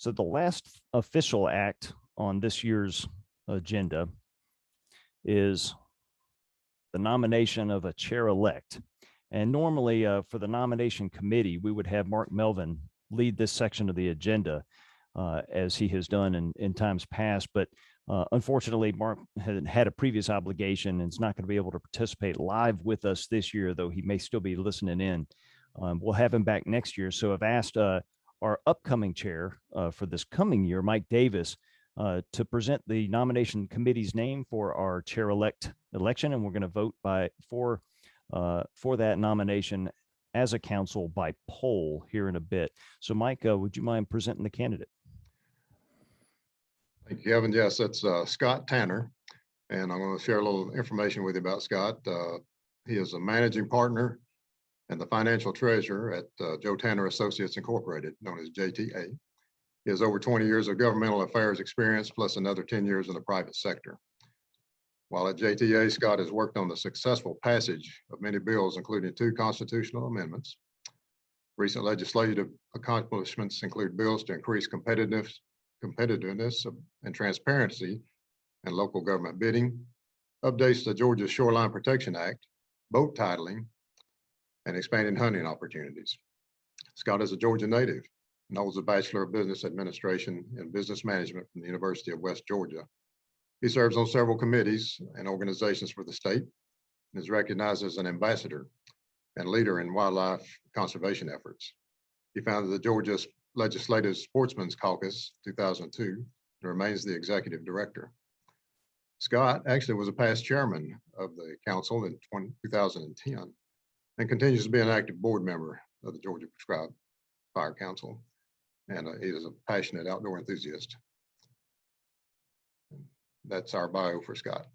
So the last official act on this year's agenda is the nomination of a chair-elect. And normally for the nomination committee, we would have Mark Melvin lead this section of the agenda as he has done in times past. But unfortunately, Mark had a previous obligation and is not going to be able to participate live with us this year, though he may still be listening in. We'll have him back next year. So I've asked our upcoming chair for this coming year, Mike Davis, to present the nomination committee's name for our chair-elect election, and we're going to vote for that nomination as a council by poll here in a bit. So, Mike, would you mind presenting the candidate? Thank you, Kevin. Yes, that's Scott Tanner, and I'm going to share a little information with you about Scott. He is a managing partner and the financial treasurer at Joe Tanner Associates Incorporated, known as JTA. He has over 20 years of governmental affairs experience, plus another 10 years in the private sector. While at JTA, Scott has worked on the successful passage of many bills, including 2 constitutional amendments. Recent legislative accomplishments include bills to increase competitiveness and transparency in local government bidding, updates to Georgia's Shoreline Protection Act, boat titling, and expanding hunting opportunities. Scott is a Georgia native and holds a Bachelor of Business Administration and Business Management from the University of West Georgia. He serves on several committees and organizations for the state and is recognized as an ambassador and leader in wildlife conservation efforts. He founded the Georgia Legislative Sportsmen's Caucus 2002 and remains the executive director. Scott actually was a past chairman of the council in 2010 and continues to be an active board member of the Georgia Prescribed Fire Council. And he is a passionate outdoor enthusiast. That's our bio for Scott.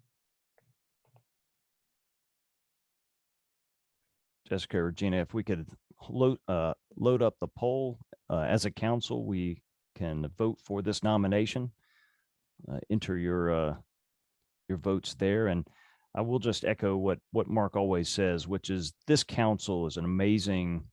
Jessica or Gina, if we could load up the poll as a council, we can vote for this nomination. Enter your votes there, and I will just echo what Mark always says, which is this council is an amazing,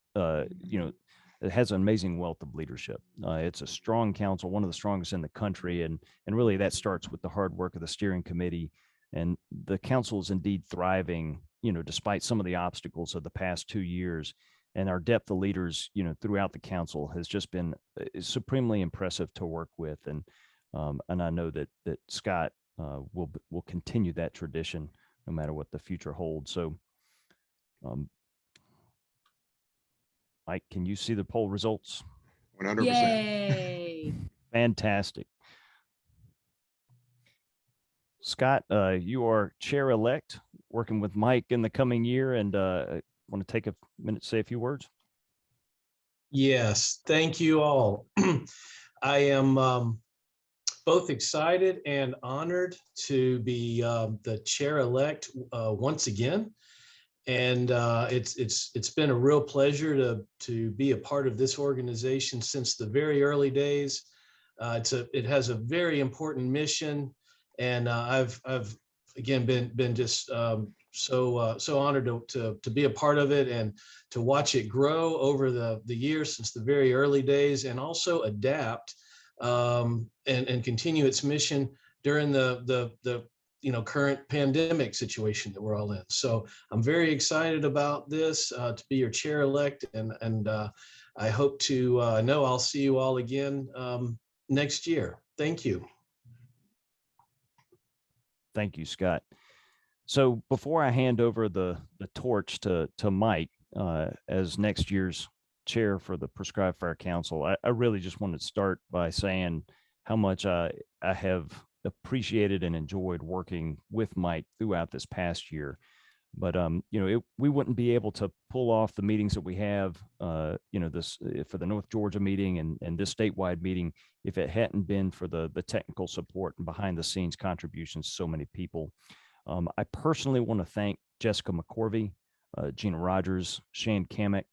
it has an amazing wealth of leadership. It's a strong council, one of the strongest in the country, and really that starts with the hard work of the steering committee. And the council is indeed thriving, despite some of the obstacles of the past 2 years. And our depth of leaders, throughout the council has just been supremely impressive to work with. And I know that Scott will continue that tradition no matter what the future holds. So, Mike, can you see the poll results? 100%. Yay! Fantastic. Scott, you are chair-elect, working with Mike in the coming year, and want to take a minute to say a few words? Yes, thank you all. I am both excited and honored to be the chair-elect once again. And it's been a real pleasure to be a part of this organization since the very early days. It has a very important mission, and I've again been just so honored to be a part of it and to watch it grow over the years since the very early days, and also adapt and continue its mission during the current pandemic situation that we're all in. So I'm very excited about this, to be your chair-elect, and I hope to know I'll see you all again next year. Thank you. Thank you, Scott. So before I hand over the torch to Mike as next year's chair for the Prescribed Fire Council, I really just wanted to start by saying how much I have appreciated and enjoyed working with Mike throughout this past year. But we wouldn't be able to pull off the meetings that we have, this for the North Georgia meeting and this statewide meeting if it hadn't been for the technical support and behind the scenes contributions to so many people. I personally want to thank Jessica McCorvey, Gina Rogers, Shane Kamek,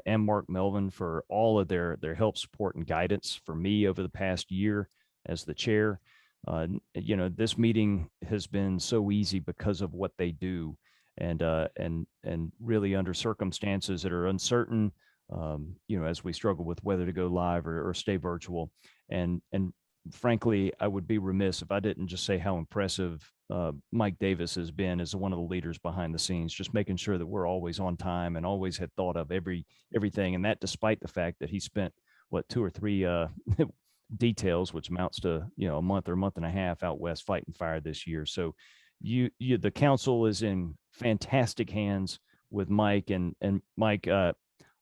and Mark Melvin for all of their help, support, and guidance for me over the past year as the chair. This meeting has been so easy because of what they do, and really under circumstances that are uncertain, as we struggle with whether to go live or stay virtual. And frankly, I would be remiss if I didn't just say how impressive Mike Davis has been as one of the leaders behind the scenes, just making sure that we're always on time and always had thought of everything. And that despite the fact that he spent, 2 or 3 details, which amounts to, a month or a month and a half out west fighting fire this year. So the council is in fantastic hands with Mike, and Mike,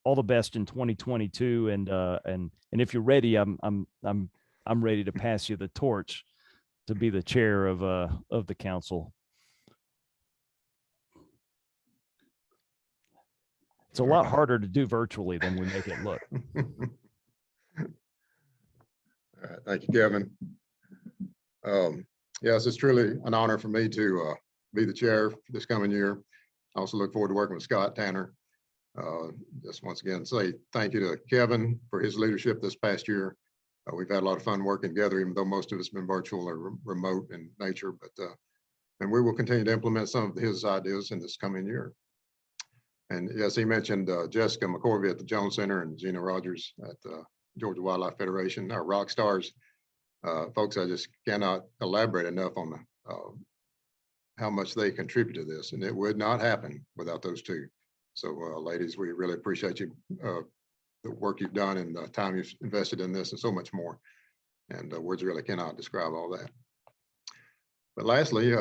all the best in 2022. And if you're ready, I'm ready to pass you the torch to be the chair of the council. It's a lot harder to do virtually than we make it look. All right, thank you, Kevin. Yes, it's truly an honor for me to be the chair for this coming year. I also look forward to working with Scott Tanner. Just once again, say thank you to Kevin for his leadership this past year. We've had a lot of fun working together, even though most of it's been virtual or remote in nature, and we will continue to implement some of his ideas in this coming year. And yes, he mentioned Jessica McCorvey at the Jones Center and Gina Rogers at the Georgia Wildlife Federation, our rock stars. Folks, I just cannot elaborate enough on how much they contribute to this, and it would not happen without those two. So ladies, we really appreciate you, the work you've done and the time you've invested in this and so much more. And words really cannot describe all that. But lastly,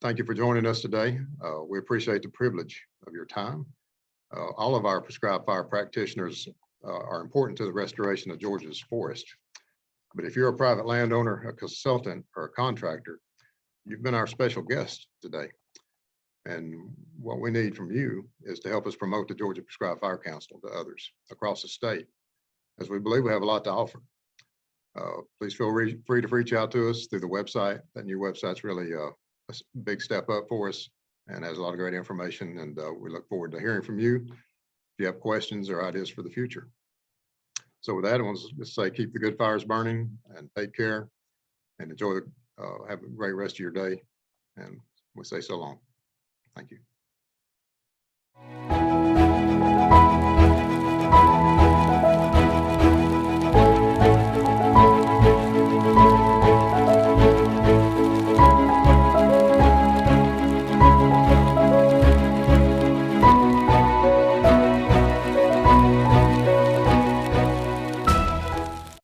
thank you for joining us today. We appreciate the privilege of your time. All of our prescribed fire practitioners are important to the restoration of Georgia's forest. But if you're a private landowner, a consultant, or a contractor, you've been our special guest today. And what we need from you is to help us promote the Georgia Prescribed Fire Council to others across the state, as we believe we have a lot to offer. Please feel free to reach out to us through the website. That new website's really a big step up for us and has a lot of great information. And we look forward to hearing from you if you have questions or ideas for the future. So with that, I want to just say, keep the good fires burning and take care and enjoy, have a great rest of your day. And we say so long. Thank you.